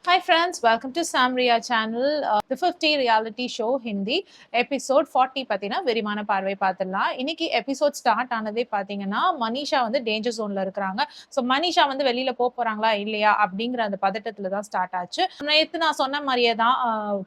Hi friends, welcome to Sam Ria channel. The 50 reality show Hindi episode 40 பாத்தீங்கன்னா விரிவான பார்வை பார்த்துடலாம். இன்னைக்கு எபிசோட் ஸ்டார்ட் ஆனதே பாத்தீங்கன்னா மனிஷா வந்து டேஞ்சர் ஜோன்ல இருக்கிறாங்க. ஸோ மனிஷா வந்து வெளியில போறாங்களா இல்லையா அப்படிங்கிற அந்த பதட்டத்துல தான் ஸ்டார்ட் ஆச்சு. நேத்து நான் சொன்ன மாதிரியே தான்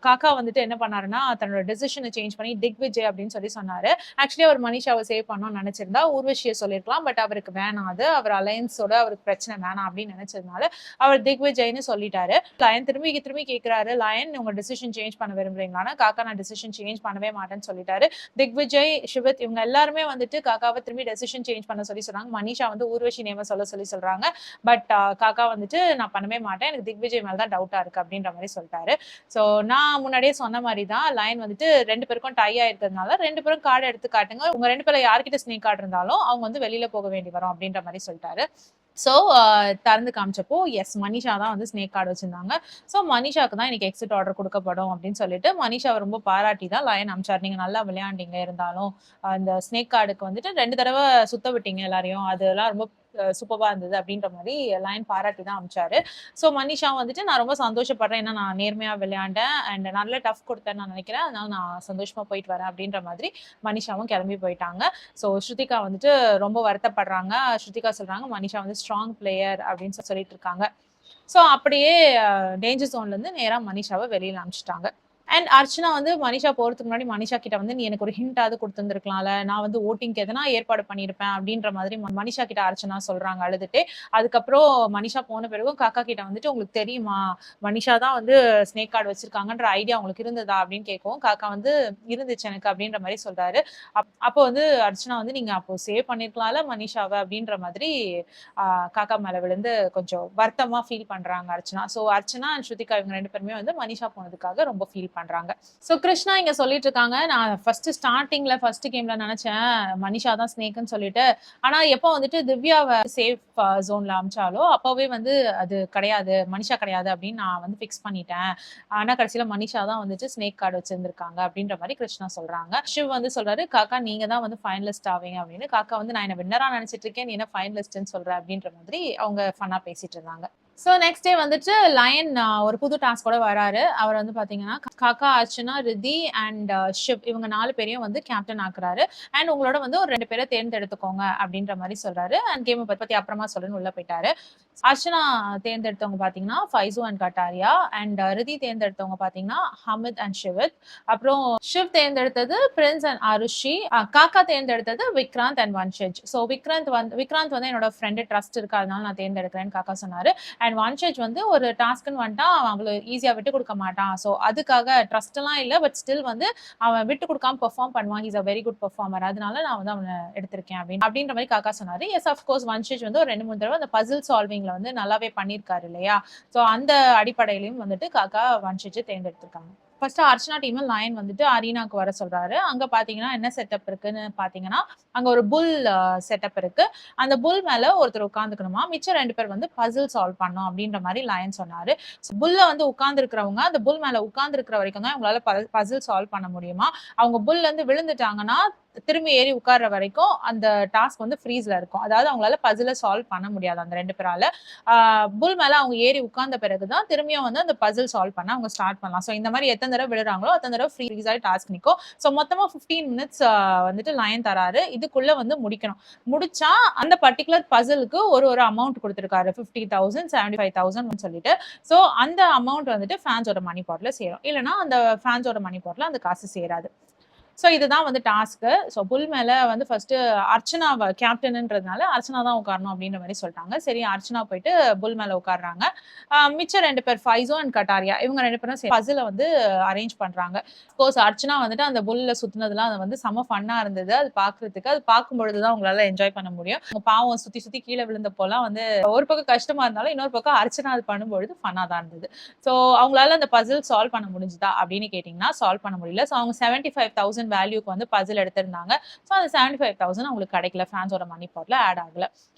காக்கா வந்துட்டு என்ன பண்ணாருன்னா தன்னோட டெசிஷனை சேஞ்ச் பண்ணி திக்விஜய் அப்படின்னு சொல்லி சொன்னாரு. ஆக்சுவலி அவர் மனிஷாவை சேவ் பண்ணணும்னு நினைச்சிருந்தா ஊர்வசியை சொல்லியிருக்கலாம். பட் அவருக்கு வேணாம், அது அவர் அலையன்ஸோட அவருக்கு பிரச்சனை வேணாம் அப்படின்னு நினைச்சதுனால அவர் திக்விஜய்னு சொல்லிட்டாரு. லயன் திரும்பி திரும்பி கேட்கிறாரு, லயன் உங்க டிசிஷன் சேஞ்ச் பண்ண விரும்புறீங்களான்னா காக்கா நான் டிசிஷன் சேஞ்ச் பண்ணவே மாட்டேன்னு சொல்லிட்டாரு. திக்விஜய், சிவத் இவங்க எல்லாருமே வந்துட்டு காக்காவை திரும்பி டெசிஷன் சேஞ்ச் பண்ண சொல்லி சொல்றாங்க. மனிஷா வந்து ஊர்வசி நேம சொல்லி சொல்றாங்க. பட் காக்கா வந்துட்டு நான் பண்ணவே மாட்டேன், எனக்கு திக்விஜய் மேல தான் டவுட்டா இருக்கு அப்படின்ற மாதிரி சொல்லிட்டாரு. ஸோ நான் முன்னாடியே சொன்ன மாதிரி தான் லயன் வந்துட்டு ரெண்டு பேருக்கும் டை ஆயிருக்கிறதுனால ரெண்டு பேரும் கார்டு எடுத்து காட்டுங்க, உங்க ரெண்டு பேர்ல யார்கிட்ட ஸ்னேக் கார்டு இருந்தாலும் அவங்க வந்து வெளியில போக வேண்டி வரும் அப்படின்ற மாதிரி சொல்லிட்டாரு. ஸோ திறந்து காமிச்சப்போ எஸ் மனிஷா தான் வந்து ஸ்னேக் கார்டு வச்சிருந்தாங்க. ஸோ மனிஷாக்கு தான் இன்னைக்கு எக்ஸிட் ஆர்டர் கொடுக்கப்படும் அப்படின்னு சொல்லிட்டு மனிஷாவை ரொம்ப பாராட்டி தான் லயன் அமிச்சார். நீங்க நல்லா விளையாண்டீங்க, இருந்தாலும் அந்த ஸ்னேக் கார்டுக்கு வந்துட்டு 2 தடவை சுத்த விட்டீங்க எல்லாரையும், அதெல்லாம் ரொம்ப சூப்பரா இருந்தது அப்படின்ற மாதிரி லயன் பாராட்டி தான் அமிச்சாரு. ஸோ மனிஷா வந்துட்டு நான் ரொம்ப சந்தோஷப்படுறேன், ஏன்னா நான் நேர்மையா விளையாண்டேன் அண்ட் நல்ல டஃப் கொடுத்தேன்னு நான் நினைக்கிறேன், அதனால நான் சந்தோஷமா போயிட்டு வரேன் அப்படின்ற மாதிரி மனிஷாவும் கிளம்பி போயிட்டாங்க. ஸோ ஸ்ருதிகா வந்துட்டு ரொம்ப வருத்தப்படுறாங்க. ஸ்ருதிகா சொல்றாங்க மனிஷா வந்து ஸ்ட்ராங் பிளேயர் அப்படின்னு சொல்லிட்டு இருக்காங்க. ஸோ அப்படியே டேஞ்சர் ஜோன்ல இருந்து நேரா மனிஷாவை வெளியில அனுப்பிச்சிட்டாங்க. அண்ட் அர்ச்சனா வந்து மனிஷா போறதுக்கு முன்னாடி மனிஷா கிட்ட வந்து நீ எனக்கு ஒரு ஹிண்டாவது கொடுத்துருந்துருக்கலாம்ல, நான் வந்து ஓட்டிங்க்கு எதனா ஏற்பாடு பண்ணியிருப்பேன் அப்படின்ற மாதிரி மனிஷா கிட்ட அர்ச்சனா சொல்றாங்க அழுதுட்டு. அதுக்கப்புறம் மனிஷா போன பிறகும் காக்கா கிட்ட வந்துட்டு உங்களுக்கு தெரியுமா மனிஷா தான் வந்து ஸ்னேக் கார்டு வச்சிருக்காங்கன்ற ஐடியா உங்களுக்கு இருந்ததா அப்படின்னு கேட்கவும் காக்கா வந்து இருந்துச்சு எனக்கு அப்படின்ற மாதிரி சொல்றாரு. அப்போ வந்து அர்ச்சனா வந்து நீங்க அப்போ சேவ் பண்ணிருக்கலாம்ல மனிஷாவை அப்படின்ற மாதிரி காக்கா மேல விழுந்து கொஞ்சம் வருத்தமா ஃபீல் பண்றாங்க அர்ச்சனா. ஸோ அர்ச்சனா அண்ட் ஸ்ருதிகா இவங்க 2 பேருமே வந்து மனிஷா போனதுக்காக ரொம்ப ஃபீல் பண்றாங்க. சோ கிருஷ்ணா இங்க சொல்லிட்டு இருக்காங்க, நான் ஃபர்ஸ்ட் ஸ்டார்டிங்ல ஃபர்ஸ்ட் கேம்ல நினைச்சேன் மனிஷா தான் ஸ்னேக்னு சொல்லிட்டு, ஆனா எப்போ வந்துட்டு திவ்யாவை சேஃப் ஜோன்ல அமிச்சாலோ அப்பவே வந்து அது கிடையாது, மனிஷா கிடையாது அப்படின்னு நான் வந்து பிக்ஸ் பண்ணிட்டேன். ஆனா கடைசியில மனிஷா தான் வந்துட்டு ஸ்னேக் கார்டு வச்சிருந்திருக்காங்க அப்படின்ற மாதிரி கிருஷ்ணா சொல்றாங்க. சிவ் வந்து சொல்றாரு காக்கா நீங்க தான் வந்து ஃபைனலிஸ்ட் ஆவீங்க அப்படின்னு. காக்கா வந்து நான் என்ன வின்னரா நினைச்சிட்டு இருக்கேன், நீ என்ன ஃபைனலிஸ்ட்னு சொல்ற அப்படின்ற மாதிரி அவங்க ஃபன்னா பேசிட்டு இருந்தாங்க. ஸோ நெக்ஸ்ட் டே வந்துட்டு லயன் ஒரு புது டாஸ்கோட வராரு. அவர் வந்து பாத்தீங்கன்னா காக்கா, அர்ச்சனா, ரிதி அண்ட் ஷிவ் இவங்க 4 பேரையும் வந்து கேப்டன் ஆக்குறாரு. அண்ட் உங்களோட வந்து ஒரு 2 பேரை தேர்ந்தெடுத்துக்கோங்க அப்படின்ற மாதிரி சொல்றாரு. அண்ட் கேம் பத்தி அப்புறமா சொல்லுன்னு உள்ள போயிட்டாரு. அர்ச்சனா தேர்ந்தெடுத்தவங்க பாத்தீங்கன்னா ஃபைசு அண்ட் கட்டாரியா, அண்ட் ரிதி தேர்ந்தெடுத்தவங்க பாத்தீங்கன்னா ஹமித் அண்ட் ஷிவத். அப்புறம் ஷிவ் தேர்ந்தெடுத்தது பிரின்ஸ் அண்ட் ஆருஷி. காக்கா தேர்ந்தெடுத்தது விக்ராந்த் அண்ட் வன்ஷஜ். ஸோ விக்ராந்த் வந்து என்னோட ஃப்ரெண்டு ட்ரஸ்ட் இருக்கு, அதனால நான் தேர்ந்தெடுக்கிறேன்னு காக்கா சொன்னாரு. அண்ட் வன்ஷஜ் வந்து ஒரு டாஸ்க்னு வந்துட்டா அவங்களை ஈஸியா விட்டு கொடுக்க மாட்டான். ஸோ அதுக்காக ட்ரஸ்ட் எல்லாம் இல்லை, பட் ஸ்டில் வந்து அவன் விட்டு கொடுக்காம பெர்ஃபார்ம் பண்ணுவான். Is a very good performer, அதனால நான் வந்து அவனை எடுத்திருக்கேன் அப்படின்ற மாதிரி காக்கா சொன்னாரு. எஸ் அஃப்கோர்ஸ் வன்ஷஜ் வந்து ஒரு 2-3 தடவை அந்த பசில் சால்விங்ல வந்து நல்லாவே பண்ணியிருக்காரு இல்லையா. ஸோ அந்த அடிப்படையிலையும் வந்துட்டு காக்கா வன்ஷஜ் தேர்ந்தெடுத்திருக்காங்க. ஃபர்ஸ்ட் அர்ச்சனா டீம் லயன் வந்துட்டு அரீனாக்கு வர சொல்றாரு. அங்க பாத்தீங்கன்னா என்ன செட்டப் இருக்குன்னு பாத்தீங்கன்னா அங்க ஒரு புல் செட்டப் இருக்கு. அந்த புல் மேல ஒருத்தர் உட்காந்துக்கணுமா, மிச்சம் 2 பேர் வந்து பசில் சால்வ் பண்ணும் அப்படின்ற மாதிரி லயன் சொன்னாரு. புல்ல வந்து உட்கார்ந்து இருக்கிறவங்க அந்த புல் மேல உட்கார்ந்து இருக்கிற வரைக்கும் தான் அவங்களால பசில் சால்வ் பண்ண முடியுமா. அவங்க புல்ல இருந்து விழுந்துட்டாங்கன்னா திரும்பி ஏறி உட்கார்ற வரைக்கும் அந்த டாஸ்க் வந்து ஃப்ரீஸ்ல இருக்கும். அதாவது அவங்களால பசில சால்வ் பண்ண முடியாது அந்த 2 பேரால. புல் மேல அவங்க ஏறி உட்கார்ந்த பிறகுதான் திரும்பியும் வந்து அந்த பசில் சால்வ் பண்ண அவங்க ஸ்டார்ட் பண்ணலாம். ஸோ இந்த மாதிரி எத்தனை தடவை விழுறாங்களோ அத்தனை தடவை ஃப்ரீஸ் ஆகி டாஸ்க் நிற்கும். ஸோ மொத்தமா 15 மினிட்ஸ் வந்துட்டு லயன் தராரு. இதுக்குள்ள வந்து முடிக்கணும். முடிச்சா அந்த பர்டிகுலர் பசிலுக்கு ஒரு அமௌண்ட் கொடுத்திருக்காரு, 50,000 75,000 சொல்லிட்டு. ஸோ அந்த அமௌண்ட் வந்துட்டு ஃபேன்ஸோட மணி பாட்ல சேரும், இல்லைன்னா அந்த ஃபேன்ஸோட மணி பாட்ல அந்த காசு சேராது. ஸோ இதுதான் வந்து டாஸ்க்கு. ஸோ புல் மேல வந்து ஃபர்ஸ்ட் அர்ச்சனா கேப்டன்ன்றதுனால அர்ச்சனா தான் உட்காரணும் அப்படின்ற மாதிரி சொல்லிட்டாங்க. சரி அர்ச்சனா போயிட்டு புல் மேல உட்காடுறாங்க. மிச்சம் 2 பேர் ஃபைசோ அண்ட் கட்டாரியா இவங்க 2 பேரும் பசில வந்து அரேஞ்ச் பண்றாங்க. கோர்ஸ் அர்ச்சனா வந்துட்டு அந்த புல்ல சுத்தினதுலாம் அது வந்து செம ஃபன்னா இருந்தது. அது பாக்குறதுக்கு, அது பார்க்கும் பொழுதுதான் உங்களால என்ஜாய் பண்ண முடியும். பாவம் சுத்தி சுத்தி கீழே விழுந்த போலாம் வந்து ஒரு பக்கம் கஷ்டமா இருந்தாலும் இன்னொரு பக்கம் அர்ச்சனா அது பண்ணும்பொழுது ஃபன்னா தான் இருந்தது. ஸோ அவங்களால அந்த பசில் சால்வ் பண்ண முடிஞ்சுதா அப்படின்னு கேட்டீங்கன்னா சால்வ் பண்ண முடியல. ஸோ அவங்க 75,000 வேல்யூக்கு வந்து பசில் எடுத்திருந்தாங்க. ஸோ அந்த 75,000 அவங்களுக்கு கிடைக்கல, ஃபேன்ஸோட மணி பாட்ல ஆட் ஆகல.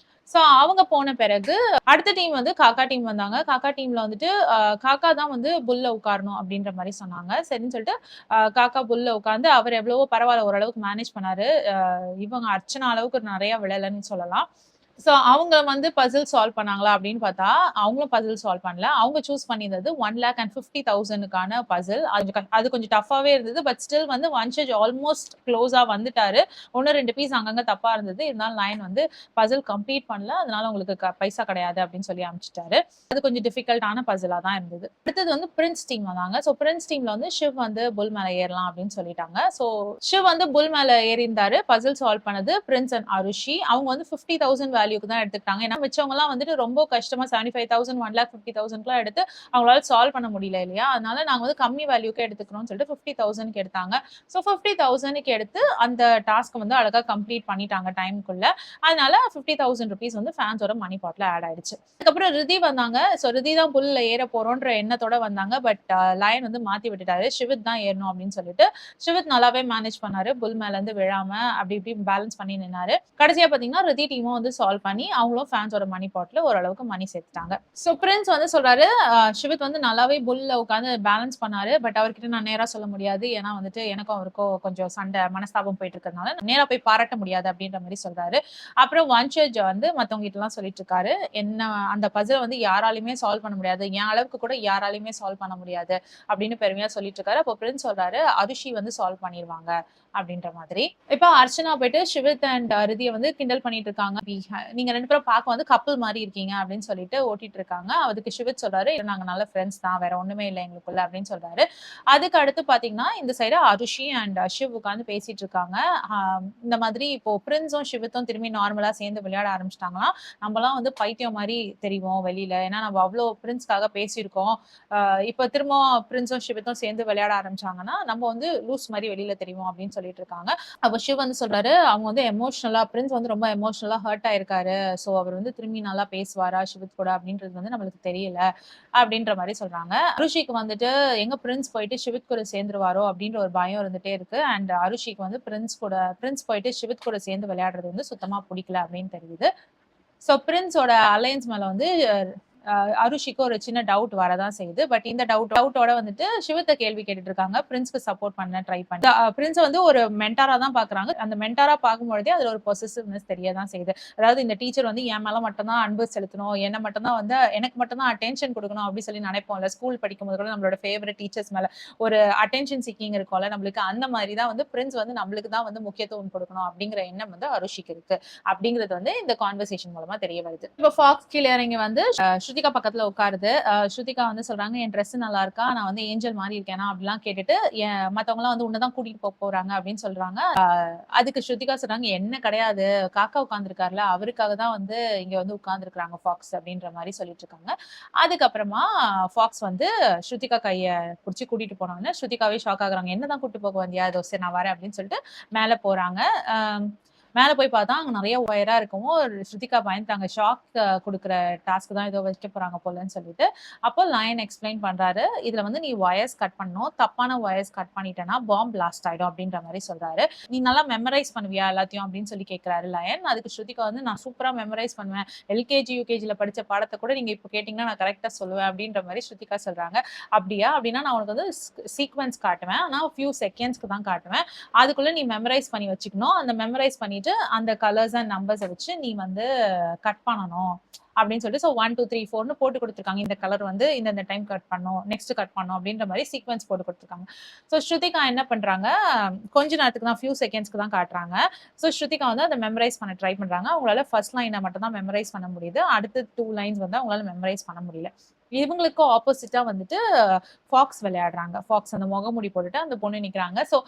ஸோ அவங்க போன பிறகு அடுத்த டீம் வந்து காக்கா டீம் வந்தாங்க. காக்கா டீம்ல வந்துட்டு காக்கா தான் வந்து புல்ல உட்காரணும் அப்படின்ற மாதிரி சொன்னாங்க. சரின்னு சொல்லிட்டு காக்கா புல்ல உட்கார்ந்து அவர் எவ்வளவோ பரவாயில்ல ஓரளவுக்கு மேனேஜ் பண்ணாரு. இவங்க அர்ச்சனா அளவுக்கு நிறைய விழலன்னு சொல்லலாம். சோ அவங்க வந்து பசில் சால்வ் பண்ணாங்களா அப்படின்னு பார்த்தா, அவங்களும் பசில் சால்வ் பண்ணல. அவங்க சூஸ் பண்ணியிருந்தது 1,50,000க்கான பசில். அது கொஞ்சம் டஃப்பாவே இருந்தது. பட் ஸ்டில் வந்து வன்ஷஜ் ஆல்மோஸ்ட் க்ளோஸா வந்துட்டாரு. 1, 2 பீஸ் அங்கங்க தப்பா இருந்தது. இருந்தாலும் லயன் வந்து பசில் கம்ப்ளீட் பண்ணல. அதனால உங்களுக்கு பைசா கிடையாது அப்படின்னு சொல்லி அனுப்பிச்சுட்டாரு. அது கொஞ்சம் டிஃபிகல்ட்டான பசிலா தான் இருந்தது. அடுத்தது வந்து பிரின்ஸ் டீம் வந்தாங்க. சோ பிரின்ஸ் டீம்ல வந்து ஷிவ் வந்து புல் மேல ஏறலாம் அப்படின்னு சொல்லிட்டாங்க. சோ ஷிவ் வந்து புல் மேல ஏறியிருந்தாரு. பசில் சால்வ் பண்ணது பிரின்ஸ் அண்ட் அருஷி. அவங்க வந்து 50,000 வேல்யூக்கு தான் எடுத்துக்கிட்டாங்க. ஏன்னா மிச்சவங்க எல்லாம் வந்துட்டு ரொம்ப கஷ்டமா 75,000 1,50,000க்குலாம் எடுத்து அவங்களால சால்வ் பண்ண முடியல இல்லையா? அதனால நாங்க வந்து கம்மி வேல்யூக்கு எடுத்துக்கிறோம்னு சொல்லிட்டு 50,000க்கு எடுத்தாங்க. சோ 50,000க்கு எடுத்து அந்த டாஸ்க் வந்து அழகா கம்ப்ளீட் பண்ணிட்டாங்க டைம்க்குள்ள. அதனால ₹50,000 வந்து ஃபேன்ஸோட மணி பாட்ல ஆட் ஆயிடுச்சு. அதுக்கப்புறம் ரிதி வந்தாங்க. சோ ரிதி தான் புல்ல ஏற போறோம்ன்ற எண்ணத்தோட வந்தாங்க. பட் லயன் வந்து மாத்தி விட்டுட்டாரு. ஷிவித் தான் ஏறணும் அப்படின்னு சொல்லிட்டு ஷிவித் நல்லாவே மேனேஜ் பண்ணாரு. புல் மேல இருந்து விழாம அப்படி இப்படி பேலன்ஸ் பண்ணி நின்னாரு. கடைசியா பாத்தீங்கன்னா ரிதி டீமும் வந்து சால்வ் பண்ணி அவங்களும் ஃபேன்ஸோட மணி பாட்ல ஓரளவுக்கு மணி சேர்த்துட்டாங்க. சோ பிரின்ஸ் வந்து சொல்றாரு ஷிவித் வந்து நல்லாவே புல்ல உட்காந்து பேலன்ஸ் பண்ணாரு. பட் அவர்கிட்ட நான் நேரா சொல்ல முடியாது. ஏன்னா வந்துட்டு எனக்கும் அவருக்கும் கொஞ்சம் சண்டை மனஸ்தாபம் போயிட்டு இருக்கிறதுனால நேரா போய் பாராட்ட முடியாது அப்படின்ற மாதிரி சொல்றாரு. அப்புறம் வன்ஷஜ் வந்து மத்தவங்க கிட்ட எல்லாம் சொல்லிட்டு இருக்காரு. என்ன அந்த பசில வந்து யாராலையுமே சால்வ் பண்ண முடியாது. என் அளவுக்கு கூட யாராலையுமே சால்வ் பண்ண முடியாது அப்படின்னு பெருமையா சொல்லிட்டு இருக்காரு. அப்போ பிரின்ஸ் சொல்றாரு அருஷி வந்து சால்வ் பண்ணிருவாங்க அப்படின்ற மாதிரி. இப்ப அர்ச்சனா போயிட்டு ஷிவித் அண்ட் ரிதிய வந்து கிண்டல் பண்ணிட்டு இருக்காங்க. நீங்க 2 பேரும் பார்க்க வந்து கப்பிள் மாதிரி இருக்கீங்க அப்படின்னு சொல்லிட்டு ஓட்டிட்டு இருக்காங்க. அதுக்கு ஷிவித் சொல்றாரு நாங்க நல்ல ஃப்ரெண்ட்ஸ் தான், வேற ஒண்ணுமே இல்ல எங்களுக்குள்ள அப்படின்னு சொல்றாரு. அதுக்கு அடுத்து பாத்தீங்கன்னா இந்த சைடு அருஷி அண்ட் ஷிவ் உட்கார்ந்து பேசிட்டு இருக்காங்க. இந்த மாதிரி இப்போ பிரின்ஸும் ஷிவித்தும் திரும்பி நார்மலா சேர்ந்து விளையாட ஆரம்பிச்சிட்டாங்களாம். நம்மலாம் வந்து பைத்தியம் மாதிரி தெரிவோம் வெளியில. ஏன்னா நம்ம அவ்வளோ பிரின்ஸ்க்காக பேசியிருக்கோம். இப்ப திரும்ப பிரின்ஸும் ஷிவித்தும் சேர்ந்து விளையாட ஆரம்பிச்சாங்கன்னா நம்ம வந்து லூஸ் மாதிரி வெளியில தெரியும் அப்படின்னு சொல்லிட்டு இருக்காங்க. அப்ப ஷிவ் வந்து சொல்றாரு அவங்க வந்து எமோஷனலா பிரின்ஸ் வந்து ரொம்ப எமோஷனலா ஹர்ட் ஆயிருக்காரு. சோ அவர் வந்து திரும்பி நல்லா பேசுவாரா ஷிவித் கூட அப்படின்றது வந்து நம்மளுக்கு தெரியல அப்படின்ற மாதிரி சொல்றாங்க. அருஷிக்கு வந்துட்டு எங்க பிரின்ஸ் போயிட்டு ஷிவித் கூட சேர்ந்துருவாரோ அப்படின்ற ஒரு பயம் இருந்துட்டே இருக்கு. அண்ட் அருஷிக்கு வந்து பிரின்ஸ் போயிட்டு ஷிவித் கூட சேர்ந்து விளையாடுறது வந்து சுத்தமா பிடிக்கல அப்படின்னு தெரியுது. சோ பிரின்ஸோட அலையன்ஸ் மேல வந்து அருஷிக்கு ஒரு சின்ன டவுட் வரதான் செய்யுது. பட் இந்த டவுட்டோட வந்துட்டு ஷிவத்த கேள்வி கேட்டுட்டு இருக்காங்க. பிரின்ஸ்க்கு சப்போர்ட் பண்ண ட்ரை பண்ணி பிரின்ஸ வந்து ஒரு மென்டாரா தான் பாக்குறாங்க. அந்த மென்டாரா பார்க்கும்பொழுதே அதுல ஒரு பொசசிவ்னஸ் தெரியதான் செய்யுது. அதாவது இந்த டீச்சர் வந்து என் மேல மட்டும் தான் அன்பு செலுத்தணும், என்ன மட்டும் தான் வந்து எனக்கு மட்டும் தான் அட்டென்ஷன் கொடுக்கணும் அப்படி சொல்லி நினைப்போம்ல. ஸ்கூல் படிக்கும்போது கூட நம்மளோட ஃபேவரட் டீச்சர்ஸ் மேல ஒரு அட்டென்ஷன் சீக்கிங் இருக்கும்ல நம்மளுக்கு. அந்த மாதிரி தான் வந்து பிரின்ஸ் வந்து நம்மளுக்கு தான் வந்து முக்கியத்துவம் கொடுக்கணும் அப்படிங்கிற எண்ணம் வந்து அருஷிக்கு இருக்கு. அப்படிங்கிறது வந்து இந்த கான்வர்சேஷன் மூலமா தெரிய வருது. இப்ப ஃபாக்ஸ் கீழ இறங்கி வந்து ஸ்ருதிகா பக்கத்துல உட்காருது. ஸ்ருதிகா வந்து சொல்றாங்க என் ட்ரெஸ் நல்லா இருக்கா, நான் வந்து ஏஞ்சல் மாதிரி இருக்கேனா அப்படிலாம் கேட்டுட்டு மத்தவங்க எல்லாம் வந்து உன்னதான் கூட்டிட்டு போறாங்க அப்படின்னு சொல்றாங்க. அதுக்கு ஸ்ருதிகா சொல்றாங்க என்ன கிடையாது, காக்கா உட்கார்ந்துருக்காருல அவருக்காக தான் வந்து இங்க வந்து உட்கார்ந்துருக்காங்க ஃபாக்ஸ் அப்படின்ற மாதிரி சொல்லிட்டு இருக்காங்க. அதுக்கப்புறமா ஃபாக்ஸ் வந்து ஸ்ருதிகா கைய புடிச்சு கூட்டிட்டு போனாங்க. ஸ்ருதிகாவே ஷாக் ஆகுறாங்க. என்னதான் கூட்டிட்டு போக வந்தியா, இதோ சரி நான் வரேன் அப்படின்னு சொல்லிட்டு மேல போறாங்க. மேல போய் பார்த்தா அங்க நிறைய ஒயரா இருக்கவும் ஸ்ருதிகா பயந்துட்டாங்க. ஷாக் குடுக்குற டாஸ்க் தான் ஏதோ வைக்க போறாங்க போலன்னு சொல்லிட்டு. அப்போ லயன் எக்ஸ்பிளைன் பண்றாரு. இதுல வந்து நீ ஒயர்ஸ் கட் பண்ணணும். தப்பான ஒயர்ஸ் கட் பண்ணிட்டேன்னா பாம் பிளாஸ்ட் ஆயிடும் அப்படின்ற மாதிரி சொல்றாரு. நீ நல்லா மெமரைஸ் பண்ணுவியா எல்லாத்தையும் அப்படின்னு சொல்லி கேட்கிறாரு லயன். அதுக்கு ஸ்ருதிகா வந்து நான் சூப்பரா மெமரைஸ் பண்ணுவேன். எல்கேஜி யூகேஜில படிச்ச பாடத்தை கூட நீங்க இப்போ கேட்டீங்கன்னா நான் கரெக்டா சொல்லுவேன் அப்படின்ற மாதிரி ஸ்ருதிகா சொல்றாங்க. அப்படியா அப்படின்னா நான் உனக்கு வந்து சீக்வன்ஸ் காட்டுவேன். ஆனா ஃபியூ செகண்ட்ஸ்க்கு தான் காட்டுவேன். அதுக்குள்ள நீ மெமரைஸ் பண்ணி வச்சுக்கணும். அந்த மெமரைஸ் பண்ணிட்டு அந்த கலர்ஸ் அண்ட் நம்பர்ஸ் வச்சு நீ வந்து கட் பண்ணணும் அப்படின்னு சொல்லிட்டு 1 2 3 4ன்னு போட்டு கொடுத்துருக்காங்க. இந்த கலர் வந்து இந்த டைம் கட் பண்ணும், நெக்ஸ்ட் கட் பண்ணும் அப்படின்ற மாதிரி சீக்வன்ஸ் போட்டு கொடுத்துருக்காங்க. ஸோ ஸ்ருதிகா என்ன பண்றாங்க, கொஞ்ச நேரத்துக்கு தான் ஃபியூ செகண்ட்ஸ்க்கு தான் காட்டுறாங்க. ஸோ ஸ்ருதிகா வந்து அதை மெமரைஸ் பண்ண ட்ரை பண்றாங்க. அவங்களால ஃபர்ஸ்ட் லைனை மட்டும் தான் மெமரைஸ் பண்ண முடியுது. அடுத்த 2 லைன்ஸ் வந்து அவங்களால மெமரைஸ் பண்ண முடியல. இவங்களுக்கு ஆப்போசிட்டா வந்துட்டு ஃபாக்ஸ் விளையாடுறாங்க. ஃபாக்ஸ் அந்த முகமூடி போட்டுட்டு அந்த பொண்ணு நிக்கிறாங்க. ஸோ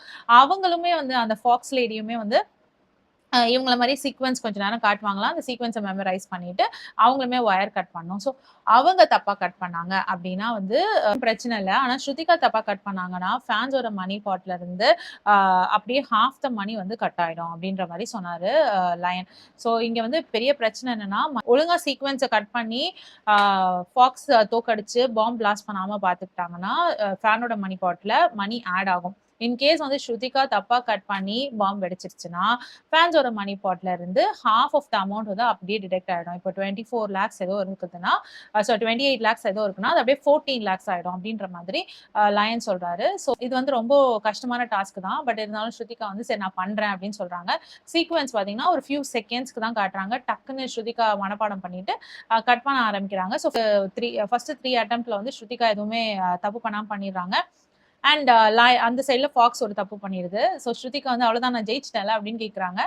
அவங்களுமே வந்து அந்த ஃபாக்ஸ் லேடியுமே வந்து இவங்கள மாதிரி சீக்வென்ஸ் கொஞ்ச நேரம் காட்டுவாங்களாம். அந்த சீக்வென்ஸை மெமரைஸ் பண்ணிட்டு அவங்களுமே ஒயர் கட் பண்ணணும். ஸோ அவங்க தப்பா கட் பண்ணாங்க அப்படின்னா வந்து பிரச்சனை இல்லை. ஆனா ஸ்ருதிகா தப்பா கட் பண்ணாங்கன்னா ஃபேன்ஸோட மணி பாட்ல இருந்து அப்படியே ஹாஃப் த மணி வந்து கட் ஆயிடும் அப்படின்ற மாதிரி சொன்னாரு லயன். ஸோ இங்க வந்து பெரிய பிரச்சனை என்னன்னா ஒழுங்கா சீக்வென்ஸை கட் பண்ணி ஃபாக்ஸ் தோக்கடிச்சு பாம் பிளாஸ்ட் பண்ணாம பாத்துக்கிட்டாங்கன்னா ஃபேனோட மணி பாட்ல மணி ஆட் ஆகும். இன்கேஸ் வந்து ஸ்ருதிகா தப்பா கட் பண்ணி பாம்பு வெடிச்சிருச்சுன்னா ஃபேன்ஸோட மணி பாட்ல இருந்து half ஆஃப் த அமௌண்ட் வந்து அப்படியே டிடெக்ட் ஆயிடும். இப்போ 24 lakhs ஏதோ இருக்குதுன்னா 28 lakhs ஏதோ இருக்குன்னா அது அப்படியே 14 lakhs ஆயிடும் அப்படின்ற மாதிரி லயன் சொல்றாரு. ஸோ இது வந்து ரொம்ப கஷ்டமான டாஸ்க் தான். பட் இருந்தாலும் ஸ்ருதிகா வந்து சரி நான் பண்றேன் அப்படின்னு சொல்றாங்க. சீக்வன்ஸ் பாத்தீங்கன்னா ஒரு ஃபியூ செகண்ட்ஸ்க்கு தான் காட்டுறாங்க. டக்குன்னு ஸ்ருதிகா மனப்பாடம் பண்ணிட்டு கட் பண்ண ஆரம்பிக்கிறாங்க. ஸோ ஃபர்ஸ்ட் 3 அட்டெம்ப்ட்ல வந்து ஸ்ருதிகா எதுவுமே தப்பு பண்ணாம பண்ணிடுறாங்க. அண்ட் அந்த சைட்ல ஃபாக்ஸ் ஒரு தப்பு பண்ணிடுது. ஸோ ஸ்ருதிகா வந்து அவ்வளோதான் நான் ஜெயிச்சிட்டேன்ல அப்படின்னு கேட்குறாங்க.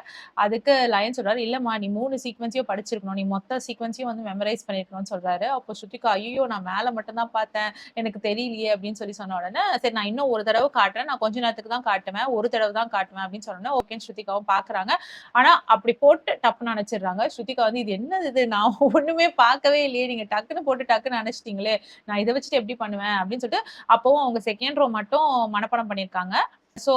அதுக்கு லயன் சொல்றாரு, இல்லம்மா நீ 3 சீக்வன்ஸையும் படிச்சிருக்கணும். நீ மொத்த சீக்வன்ஸையும் வந்து மெமரைஸ் பண்ணிருக்கணும்னு சொல்றாரு. அப்போ ஸ்ருதிகா ஐயோ நான் மேல மட்டும் தான் பார்த்தேன். எனக்கு தெரியலையே அப்படின்னு சொன்ன உடனே சரி நான் இன்னும் ஒரு தடவை காட்டுறேன். நான் கொஞ்ச நேரத்துக்கு தான் காட்டுவேன். ஒரு தடவை தான் காட்டுவேன் அப்படின்னு சொன்னோன்னே ஓகேன்னு ஸ்ருதிகாவும் பார்க்குறாங்க. ஆனா அப்படி போட்டு டப்புன்னு அணைச்சிடுறாங்க. ஸ்ருதிகா வந்து இது என்னது இது நான் ஒண்ணுமே பார்க்கவே இல்லையே. நீங்க டக்குன்னு போட்டு டக்குன்னு அணைச்சிட்டீங்களே. நான் இதை வச்சுட்டு எப்படி பண்ணுவேன் அப்படின்னு சொல்லிட்டு அப்பவும் அவங்க செகண்ட் ரோ மட்டும் மனப்பாடம் பண்ணியிருக்காங்க. சோ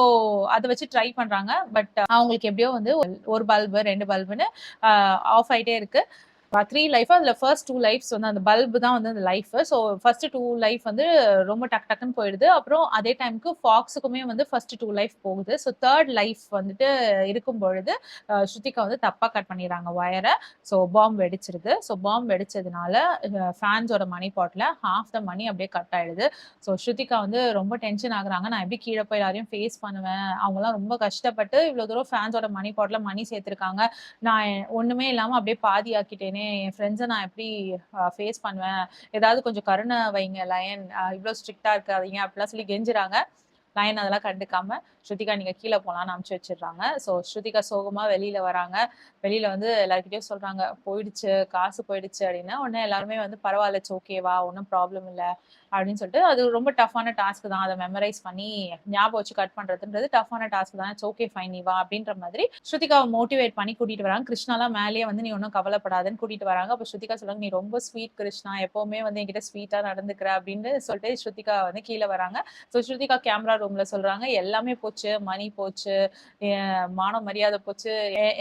அத வச்சு ட்ரை பண்றாங்க. பட் அவங்களுக்கு எப்படியோ வந்து ஒரு பல்பு 2 பல்புன்னு ஆஃப் ஆயிட்டே இருக்கு. 3 லைஃப் அதுல ஃபர்ஸ்ட் 2 லைஃப்ஸ் வந்து அந்த பல்பு தான் வந்து அந்த லைஃப். ஸோ ஃபர்ஸ்ட் 2 லைஃப் வந்து ரொம்ப டக்குன்னு போயிடுது. அப்புறம் அதே டைமுக்கு ஃபாக்ஸுக்குமே வந்து ஃபர்ஸ்ட் 2 லைஃப் போகுது. ஸோ தேர்ட் லைஃப் வந்துட்டு இருக்கும் பொழுது ஸ்ருதிகா வந்து தப்பா கட் பண்ணிடுறாங்க வயரை. ஸோ பாம்பு வெடிச்சிருது. ஸோ பாம்பு வெடிச்சதுனால ஃபேன்ஸோட மணி பாட்ல ஹாஃப் த மணி அப்படியே கட் ஆயிடுது. ஸோ ஸ்ருதிகா வந்து ரொம்ப டென்ஷன் ஆகுறாங்க. நான் எப்படி கீழே போய் எல்லாரையும் ஃபேஸ் பண்ணுவேன். அவங்கலாம் ரொம்ப கஷ்டப்பட்டு இவ்வளவு தூரம் ஃபேன்ஸோட மணி பாட்ல மணி சேர்த்திருக்காங்க. நான் ஒண்ணுமே இல்லாம அப்படியே பாதி ஆக்கிட்டேனே. என் ஃப்ரெண்ட்ஸை நான் எப்படி ஃபேஸ் பண்ணுவேன். ஏதாவது கொஞ்சம் கருணை வைங்க லயன். இவ்வளோ ஸ்ட்ரிக்டா இருக்காதீங்க அப்படிலாம் சொல்லி கெஞ்சுறாங்க. லயன் அதெல்லாம் கண்டுக்காம ஸ்ருதிகா நீங்க கீழே போலாம்னு அனுப்பிச்சு வச்சிடுறாங்க. ஸோ ஸ்ருதிகா சோகமா வெளியில வராங்க. வெளியில வந்து எல்லாருக்கிட்டையும் சொல்றாங்க போயிடுச்சு காசு போயிடுச்சு அப்படின்னா உடனே எல்லாருமே வந்து பரவாயில்ல ஓகேவா ஒன்றும் ப்ராப்ளம் இல்லை அப்படின்னு சொல்லிட்டு அது ரொம்ப டஃப்பான டாஸ்க் தான். அதை மெமரைஸ் பண்ணி ஞாபகம் வச்சு கட் பண்றதுன்றது டஃப்பான டாஸ்க் தான். இட்ஸ் ஓகே ஃபைன் நீ வா அப்படின்ற மாதிரி ஸ்ருதிகாவை மோட்டிவேட் பண்ணி கூட்டிட்டு வராங்க. கிருஷ்ணாலாம் மேலேயே வந்து நீ ஒன்றும் கவலைப்படாதுன்னு கூட்டிட்டு வராங்க. அப்போ ஸ்ருதிகா சொல்றாங்க நீ ரொம்ப ஸ்வீட் கிருஷ்ணா எப்பவுமே வந்து என்கிட்ட ஸ்வீட்டா நடந்துக்கிற அப்படின்னு சொல்லிட்டு ஸ்ருதிகா வந்து கீழே வராங்க. ஸோ ஸ்ருதிகா கேமரா ரூம்ல சொல்றாங்க எல்லாமே போச்சு மணி போச்சு மான மரியாதை போச்சு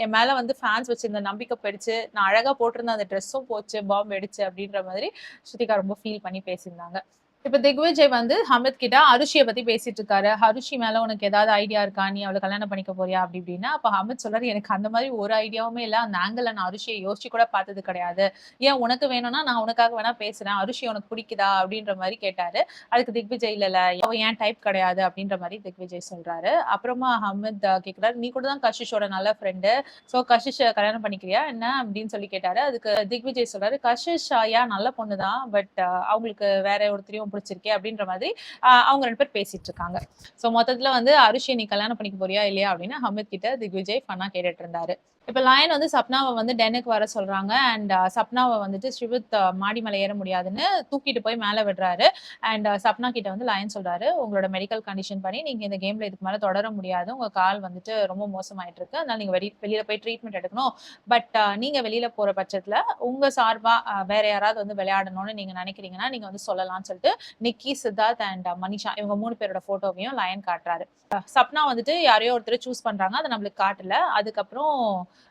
என் மேல வந்து ஃபேன்ஸ் வச்சிருந்த நம்பிக்கை போயிடுச்சு. நான் அழகா போட்டிருந்த அந்த ட்ரெஸ்ஸும் போச்சு பாம்பு வெடிச்சு அப்படின்ற மாதிரி ஸ்ருதிகா ரொம்ப ஃபீல் பண்ணி பேசியிருந்தாங்க. இப்ப திக்விஜய் வந்து ஹமித் கிட்ட அருஷியை பத்தி பேசிட்டு இருக்காரு. அருஷி மேல உனக்கு ஏதாவது ஐடியா இருக்கா? நீ அவளை கல்யாணம் பண்ணிக்க போறியா அப்படி இப்படின்னா அப்ப ஹமித் சொல்றாரு எனக்கு அந்த மாதிரி ஒரு ஐடியாவுமே இல்ல. அந்த ஆங்கிள் நான் அருஷியை யோசிச்சு கூட பார்த்தது கிடையாது. ஏன் உனக்கு வேணும்னா நான் உனக்காக வேணா பேசுறேன். அருஷி உனக்கு பிடிக்குதா அப்படின்ற மாதிரி கேட்டாரு. அதுக்கு திக்விஜய் இல்ல அவ ஏன் டைப் கிடையாது அப்படின்ற மாதிரி திக்விஜய் சொல்றாரு. அப்புறமா ஹமித் கேட்கிறாரு நீ கூட தான் கஷிஷோட நல்ல ஃப்ரெண்டு. சோ கஷிஷ் கல்யாணம் பண்ணிக்கிறியா என்ன அப்படின்னு சொல்லி கேட்டாரு. அதுக்கு திக்விஜய் சொல்றாரு கஷிஷ் நல்ல பொண்ணுதான். பட் அவங்களுக்கு வேற ஒருத்தரையும் பிடிச்சிருக்கே அப்படின்ற மாதிரி அவங்க 2 பேர் பேசிட்டு இருக்காங்க. சோ மொத்தத்துல வந்து அருஷியை நீ கல்யாணம் பண்ணிக்க போறியா இல்லையா அப்படின்னு ஹமித் கிட்ட திக்விஜய் ஃபன்னா கேட்டுட்டு இருந்தாரு. இப்ப லயன் வந்து சப்னாவை வந்து டென்னுக்கு வர சொல்றாங்க. அண்ட் சப்னாவை வந்துட்டு ஸ்ரீவித் மாடி மேல ஏற முடியாதுன்னு தூக்கிட்டு போய் மேல விடுறாரு. அண்ட் சப்னா கிட்ட வந்து லயன் சொல்றாரு உங்களோட மெடிக்கல் கண்டிஷன் பண்ணி நீங்க இந்த கேம்ல இதுக்கு மேல தொடர முடியாது. உங்க கால் வந்துட்டு ரொம்ப மோசமாயிட்டு இருக்கு. அதனால நீங்க வெளியில போய் ட்ரீட்மெண்ட் எடுக்கணும். பட் நீங்க வெளியில போற பட்சத்துல உங்க சார்பா வேற யாராவது வந்து விளையாடணும்னு நீங்க நினைக்கிறீங்கன்னா நீங்க வந்து சொல்லலாம்னு சொல்லிட்டு நிக்கி சித்தார்த் அண்ட் மனிஷா இவங்க 3 பேரோட போட்டோவையும் லயன் காட்டுறாரு. சப்னா வந்துட்டு யாரையோ ஒருத்தர் சூஸ் பண்றாங்க. அதை நம்மளுக்கு காட்டல. அதுக்கப்புறம்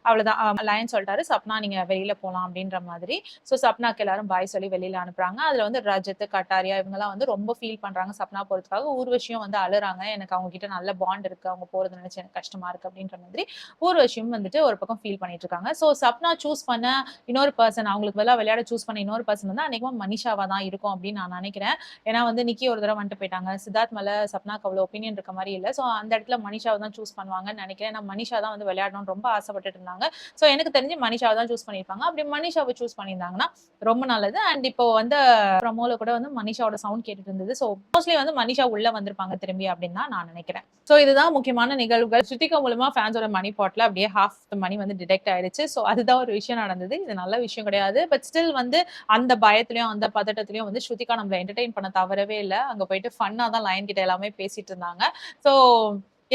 அவ்வளவுதான் லயன் சொல்லிட்டாரு சப்னா நீங்க வெளியில போலாம் அப்படின்ற மாதிரி. சோ சப்னாக்கு எல்லாரும் பாய் சொல்லி வெளியில அனுப்புறாங்க. அதுல வந்து ரஜத் கட்டாரியா இவங்க எல்லாம் வந்து ரொம்ப ஃபீல் பண்றாங்க சப்னா போறதுக்காக. ஊர்வசியும் வந்து அழுறாங்க எனக்கு அவங்க கிட்ட நல்ல பாண்ட் இருக்கு அவங்க போறது நினைச்சு எனக்கு கஷ்டமா இருக்கு அப்படின்ற மாதிரி ஊர்வசியும் வந்துட்டு ஒரு பக்கம் ஃபீல் பண்ணிட்டு இருக்காங்க. சோ சப்னா சூஸ் பண்ண இன்னொரு பர்சன் அவங்களுக்கு பதிலா விளையாட சூஸ் பண்ண இன்னொரு பர்சன் வந்து அன்னைக்கு மனிஷாவா தான் இருக்கும் அப்படின்னு நான் நினைக்கிறேன். ஏன்னா வந்து நிக்கி ஒரு தடவை வந்துட்டு போயிட்டாங்க. சித்தார்த் மேல சப்னாக்கு அவ்வளவு ஒப்பீனியன் இருக்க மாதிரி இல்ல. சோ அந்த இடத்துல மனிஷாவை தான் சூஸ் பண்ணுவாங்கன்னு நினைக்கிறேன். நான் மனிஷா தான் வந்து விளையாடணும்னு ரொம்ப ஆசைப்பட்டுட்டு இருந்தாங்க. சோ எனக்கு தெரிஞ்சு மனிஷாவை தான் சூஸ் பண்ணிருப்பாங்க. அப்படி மனிஷாவை சூஸ் பண்ணியிருந்தாங்கன்னா ரொம்ப நல்லது. அண்ட் இப்போ வந்து ப்ரமோல கூட வந்து மனிஷாவோட சவுண்ட் கேட்டுட்டு இருந்தது. சோ மோஸ்ட்லி வந்து மனிஷா உள்ள வந்திருப்பாங்க திரும்பி அப்படின்னு தான் நான் நினைக்கிறேன். சோ இதுதான் முக்கியமான நிகழ்வுகள். ஸ்ருதிகா மூலமா ஃபேன்ஸோட மணி பாட்ல அப்படியே ஹாஃப் த மணி வந்து டிடெக்ட் ஆயிடுச்சு. சோ அதுதான் ஒரு விஷயம் நடந்தது. இது நல்ல விஷயம் கிடையாது. பட் ஸ்டில் வந்து அந்த பயத்திலயும் அந்த பதட்டத்திலயும் வந்து ஸ்ருதிகா நம்மள என்டர்டெயின் பண்ண தவறவே இல்லை. அங்க போயிட்டு ஃபன்னா தான் லயன் கிட்ட எல்லாமே பேசிட்டு இருந்தாங்க. சோ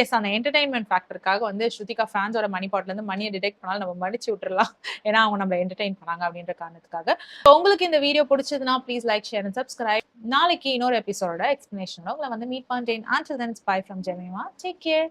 எஸ் அந்த என்டர்டைன்மெண்ட் ஃபேக்டருக்காக வந்து ஸ்ருதிகா ஃபேன்ஸோட மணி பாட்ல இருந்து மணியை டிடெக்ட் பண்ணாலும் நம்ம மடிச்சு விட்டுறலாம். ஏன்னா அவங்க நம்மள என்டர்டைன் பண்ணாங்க அப்படின்ற காரணத்துக்காக. உங்களுக்கு இந்த வீடியோ பிடிச்சதுன்னா please like share and subscribe. நாளைக்கு இன்னொரு எபிசோட எக்ஸ்பிளனேஷனோட உங்களை வந்து மீட் பண்றேன். Until then, it's bye from Jemima. Take care.